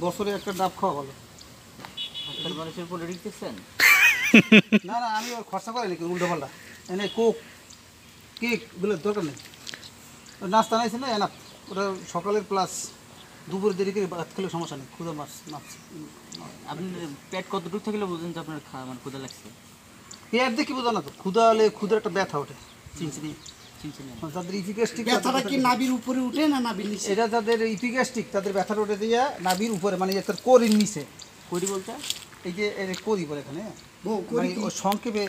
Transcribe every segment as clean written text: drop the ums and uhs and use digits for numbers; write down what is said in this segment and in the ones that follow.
বছরে একটা ডাব খাওয়া ভালো। ডাক্তার মানুষের পলিটিক্স দেখছেন? না না, আমি ওর খরচা করি নাকি উল্টো পাল্টা এনে কোক কেক এগুলোর দরকার নেই। নাস্তা নাইছে না এনাফ, ওটা সকালের প্লাস দুপুরের দেরি করে ভাত খেলে সমস্যা নেই। ক্ষুদা মাছ মাছ আপনার পেট কতটুকু থাকলে বুঝেন যে আপনার মানে ক্ষুধা লাগছে? পেট দেখি বোঝা না তো, ক্ষুদা হলে ক্ষুদার একটা ব্যথা ওঠে চিনচিনি। যাদের ইপিগ্যাস্ট্রিক ব্যথাটা কি নাভির উপরে উঠে না নাভির নিচে? এটা যাদের ইপিগ্যাস্ট্রিক তাদের ব্যথাটা উঠে দিয়া নাভির উপরে, মানে তার কোরির নিচে। করি বলতে এই যে করি বলে এখানে, মানে ও সংক্ষেপে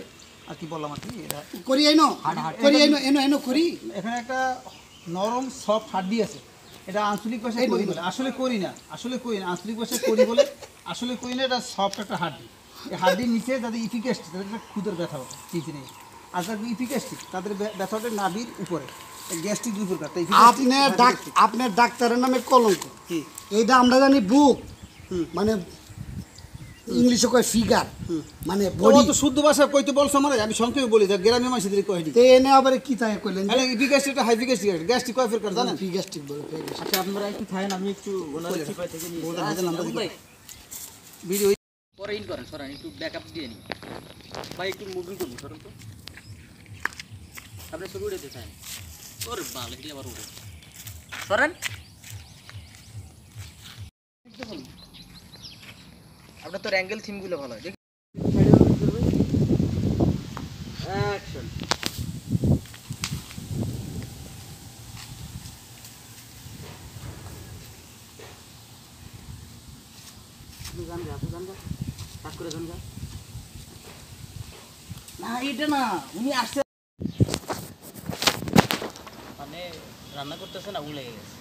আর কি বললাম আর কি। এটা করি এনো করি এনো এনো এনো করি। এখানে একটা নরম সফট হাড্ডি আছে, এটা আঞ্চলিক ভাষায় করি বলে, আসলে করি না, আসলে করি না, আঞ্চলিক ভাষায় করি বলে, আসলে করি না। এটা সফট একটা হাড্ডি। এই হাড্ডির নিচে যাদের ইপিগ্যাস্ট্রিক তাদের একটা ক্ষুদের ব্যথা ওঠে চিনচিনি। আর যাদের ইপিগ্যাস্ট্রিক তাদের ব্যথা ওঠে নাভির উপরে। গ্যাস্ট্রিক দুই প্রকার। আপনার ডাক্তারের নামে কলঙ্ক কি এইটা আমরা জানি বুক, মানে ইংলিশে কয় ফিগার, মানে বডি। তো শুদ্ধ ভাষা কইতে বলছ আমারে, আমি সংক্ষেপে বলি, গ্রামের মানুষদের কই দি। তে এনে আবার কি তাই কইলেন? আরে ইপিগ্যাস্ট্রিক হাই ইপিগ্যাস্ট্রিক গ্যাস্ট্রিক কয় প্রকার জানেন? ফিগাস্টিক বলে। আচ্ছা আপনারা একটু থাকেন, আমি একটু ওনার চিপাই থেকে নিয়ে ভিডিও পরে ইন করেন, সরান একটু ব্যাকআপ দিয়ে নিই ভাই, একটু মুভিং করবো সরান তো। আপনি ছবি উঠেতে চান তোর বাল এটি আবার উঠে সরান। আপনার তোর অ্যাঙ্গেল থিমগুলো ভালো হয়। দেখি অ্যাকশন। না এটা না, উনি আসছে মানে রান্না করতেছে না, আগুন লেগে গেছে।